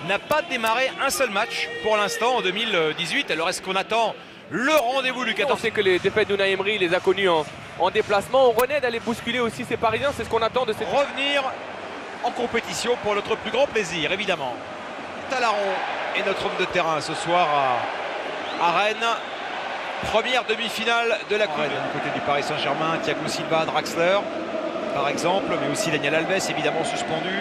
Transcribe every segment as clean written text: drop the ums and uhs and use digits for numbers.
n'a pas démarré un seul match pour l'instant en 2018. Alors est-ce qu'on attend le rendez-vous du 14? On sait que les défaites d'Unai Emery les a connues en déplacement. On renaît d'aller bousculer aussi ces Parisiens, c'est ce qu'on attend de cette... Revenir en compétition pour notre plus grand plaisir, évidemment. Talaron est notre homme de terrain ce soir à Rennes. Première demi-finale de la Coupe. Du côté du Paris Saint-Germain, Thiago Silva, Draxler, par exemple, mais aussi Daniel Alves, évidemment suspendu.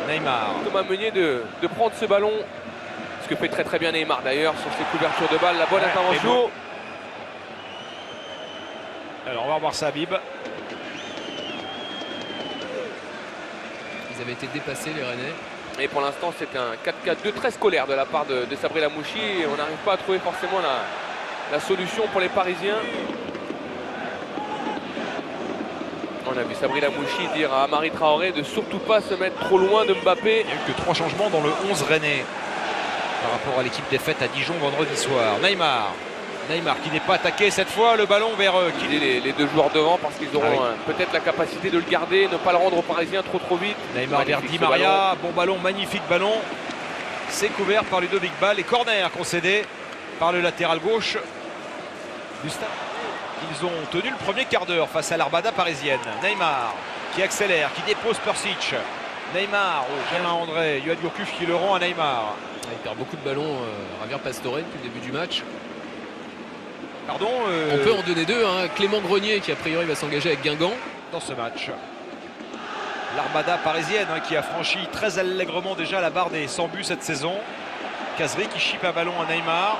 Neymar. Thomas Meunier de prendre ce ballon, ce que fait très très bien Neymar d'ailleurs sur ses couvertures de balles, la bonne intervention. Alors on va revoir ça, Bib. Ils avaient été dépassés, les Rennais. Et pour l'instant, c'est un 4-4-2 très scolaire de la part de Sabri Lamouchi. Et on n'arrive pas à trouver forcément la solution pour les Parisiens. On a vu Sabri Lamouchi dire à Amari Traoré de surtout pas se mettre trop loin de Mbappé. Il n'y a eu que 3 changements dans le 11 rennais par rapport à l'équipe défaite à Dijon vendredi soir. Neymar qui n'est pas attaqué cette fois, le ballon vers les deux joueurs devant parce qu'ils auront peut-être la capacité de le garder, ne pas le rendre aux Parisiens trop vite. Neymar vers Di Maria, bon ballon, magnifique ballon. C'est couvert par Ludovic Ball et corner concédé par le latéral gauche du stade. Ils ont tenu le premier quart d'heure face à l'Armada parisienne. Neymar qui accélère, qui dépose Persic. Neymar, Germain André, Yoann Gourcuff qui le rend à Neymar. Il perd beaucoup de ballons, Javier Pastore, depuis le début du match. Pardon, on peut en donner deux, hein. Clément Grenier qui a priori va s'engager avec Guingamp dans ce match. L'Armada parisienne qui a franchi très allègrement déjà la barre des 100 buts cette saison. Casri qui chipe un ballon à Neymar.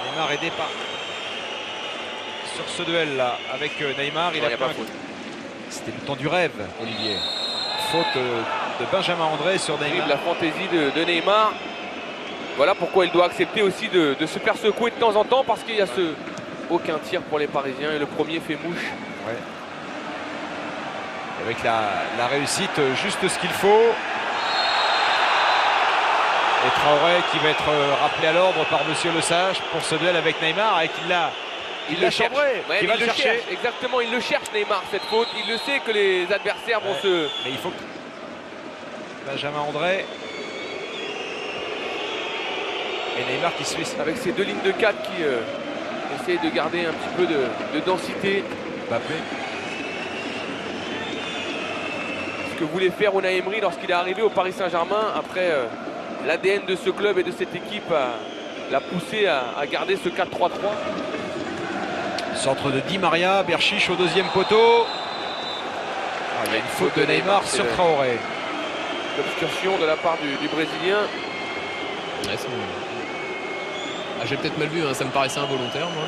Neymar aidé par... Sur ce duel là avec Neymar, il a pas faute. C'était le temps du rêve, Olivier. Faute de Benjamin André sur Neymar. La fantaisie de Neymar. Voilà pourquoi il doit accepter aussi de se faire secouer de temps en temps parce qu'il y a aucun tir pour les Parisiens et le premier fait mouche. Ouais. Avec la réussite, juste ce qu'il faut. Et Traoré qui va être rappelé à l'ordre par Monsieur Le Sage pour ce duel avec Neymar et qu'il l'a... Il le cherche, il va le chercher. Exactement, il le cherche Neymar cette faute. Il le sait que les adversaires vont se... Mais il faut que... Benjamin André. Et Neymar qui suit. Avec ces deux lignes de 4 qui essayent de garder un petit peu de densité. Mbappé. Ce que voulait faire Unai Emery lorsqu'il est arrivé au Paris Saint-Germain. Après, l'ADN de ce club et de cette équipe l'a poussé à garder ce 4-3-3. Centre de Di Maria, Berchiche au deuxième poteau. Il y a une faute de Neymar sur Traoré. L'obstruction de la part du Brésilien. Ouais, j'ai peut-être mal vu, hein, ça me paraissait involontaire moi.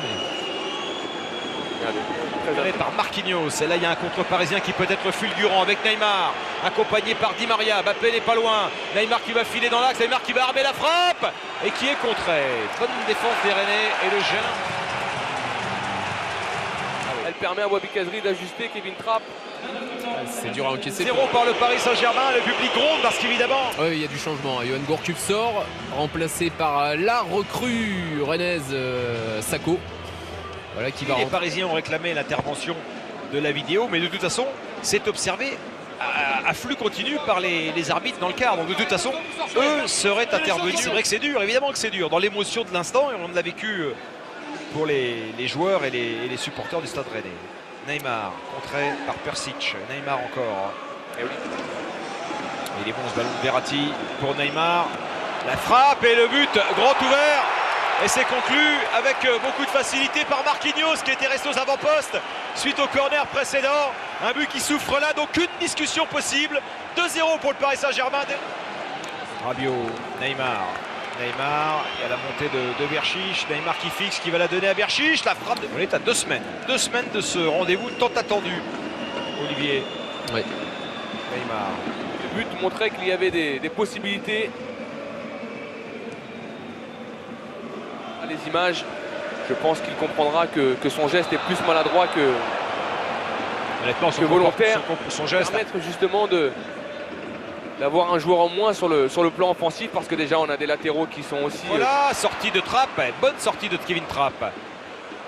Mais... par Marquinhos, et là il y a un contre parisien qui peut être fulgurant avec Neymar, accompagné par Di Maria. Mbappé n'est pas loin, Neymar qui va filer dans l'axe, Neymar qui va armer la frappe et qui est contré. Bonne défense des Rennais et le jeune. Elle permet à Wabi Kazri d'ajuster Kevin Trapp. C'est dur à encaisser. 0 par le Paris Saint-Germain, le public gronde parce qu'évidemment... Oui, il y a du changement. Yoann Gourcuff sort, remplacé par la recrue rennaise Sakho. Voilà qui va... Les Parisiens ont réclamé l'intervention de la vidéo, mais de toute façon, c'est observé à flux continu par les arbitres dans le quart. Donc de toute façon, eux seraient intervenus. C'est vrai que c'est dur, évidemment que c'est dur. Dans l'émotion de l'instant, et on l'a vécu pour les joueurs et les supporters du Stade Rennais. Neymar, contré par Persic. Neymar encore. Et oui. Il est bon ce ballon de Verratti pour Neymar. La frappe et le but grand ouvert. Et c'est conclu avec beaucoup de facilité par Marquinhos qui était resté aux avant-postes suite au corner précédent. Un but qui souffre là d'aucune discussion possible. 2-0 pour le Paris Saint-Germain. Rabiot, Neymar. Neymar, il y a la montée de Berchiche. Neymar qui fixe, qui va la donner à Berchiche. La frappe de... On est à 2 semaines. 2 semaines de ce rendez-vous tant attendu. Olivier. Oui. Neymar. Le but montrait qu'il y avait des possibilités. À les images, je pense qu'il comprendra que son geste est plus maladroit que volontaire. Son geste. Permettre justement d'avoir un joueur en moins sur le plan offensif parce que déjà on a des latéraux qui sont aussi... Voilà, sortie de Trapp, bonne sortie de Kevin Trapp.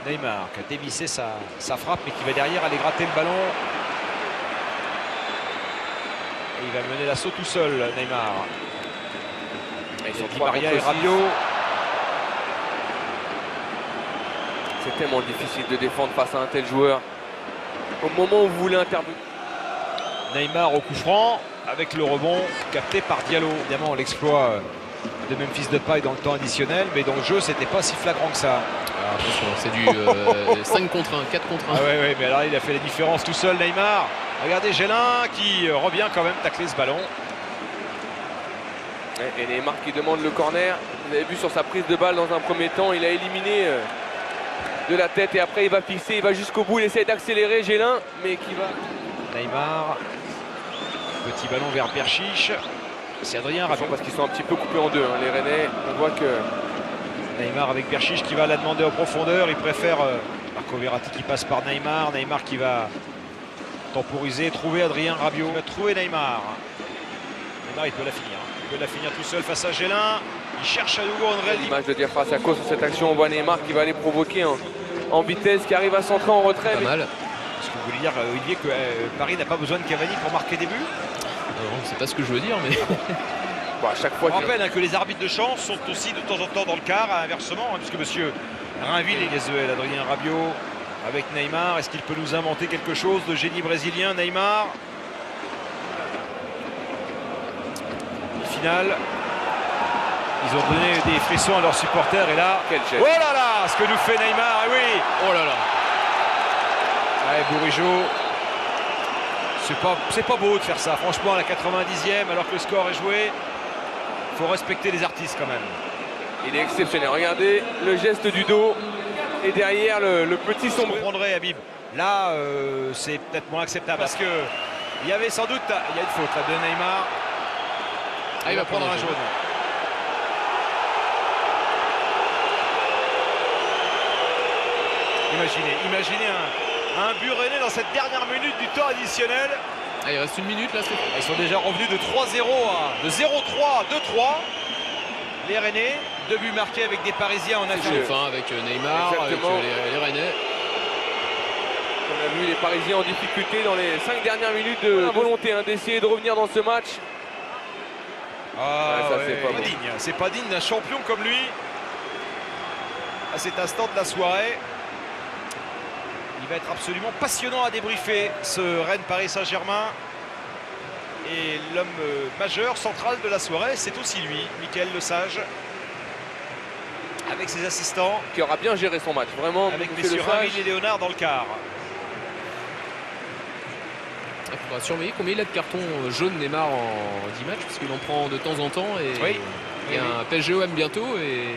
Neymar qui a dévissé sa frappe mais qui va derrière aller gratter le ballon. Et il va mener l'assaut tout seul, Neymar. Ils sont Di 3 Maria contre et 6. Rabiot. C'est tellement difficile de défendre face à un tel joueur. Au moment où vous voulez intervenir. Neymar au coup franc avec le rebond capté par Diallo. Évidemment, l'exploit de Memphis Depay dans le temps additionnel, mais dans le jeu, c'était pas si flagrant que ça. Ah, attention, c'est du 5 contre 1, 4 contre 1. Ah ouais, mais alors il a fait la différence tout seul, Neymar. Regardez Gélin qui revient quand même tacler ce ballon. Et Neymar qui demande le corner. Vous avez vu sur sa prise de balle dans un premier temps, il a éliminé de la tête et après il va fixer, il va jusqu'au bout, il essaie d'accélérer Gélin, mais qui va... Neymar, petit ballon vers Berchiche. C'est Adrien Rabiot. Parce qu'ils sont un petit peu coupés en deux, hein, les Rennais. On voit que Neymar avec Berchiche qui va la demander en profondeur. Il préfère Marco Verratti qui passe par Neymar. Neymar qui va temporiser, trouver Adrien Rabiot. Il va trouver Neymar. Neymar, il peut la finir. Il peut la finir tout seul face à Gélin. Il cherche à nouveau André. l'image de Diafra Sakho sur cette action. On voit Neymar qui va aller provoquer en vitesse, qui arrive à centrer en retrait. Pas mal. Est-ce que vous voulez dire, Olivier, que Paris n'a pas besoin de Cavani pour marquer des buts? Non, c'est pas ce que je veux dire, mais Bon, à chaque fois, Je rappelle que les arbitres de chance sont aussi de temps en temps dans le quart, inversement, puisque monsieur Rainville et Gazuel, Adrien Rabiot avec Neymar. Est-ce qu'il peut nous inventer quelque chose de génie brésilien, Neymar? Finale. Ils ont donné des frissons à leurs supporters et là, quel geste. oh là là, ce que nous fait Neymar, et oui. oh là là. Ouais, Bourigeaud. C'est pas beau de faire ça, franchement, à la 90e, alors que le score est joué. Il faut respecter les artistes quand même. Il est exceptionnel. Regardez le geste du dos et derrière le petit Je sombre. comprendrais, Habib. Là, c'est peut-être moins acceptable parce que il y avait sans doute, il y a une faute là, de Neymar. Ah, il va prendre un jaune. Imaginez un but rennais dans cette dernière minute du temps additionnel. Ah, il reste une minute là, c'est Ils sont déjà revenus de 3-0 à de 0-3 à 2-3. Les Rennais, 2 buts marqués avec des Parisiens en action. fin avec Neymar, Exactement. avec les Rennais. On a vu les Parisiens en difficulté dans les 5 dernières minutes de la volonté d'essayer de revenir dans ce match. Ah, Ouais, ça, ouais, c'est pas bon. digne. C'est pas digne d'un champion comme lui. À cet instant de la soirée, il va être absolument passionnant à débriefer ce Rennes Paris Saint-Germain. Et l'homme majeur, central de la soirée, c'est aussi lui, Mickaël Lesage, avec ses assistants, Qui aura bien géré son match. Vraiment, avec monsieur messieurs Lesage. Rainville et Léonard dans le quart. Il faudra surveiller combien il a de cartons jaunes Neymar en 10 matchs, parce qu'il en prend de temps en temps. Et Oui. il y a un PSGOM bientôt et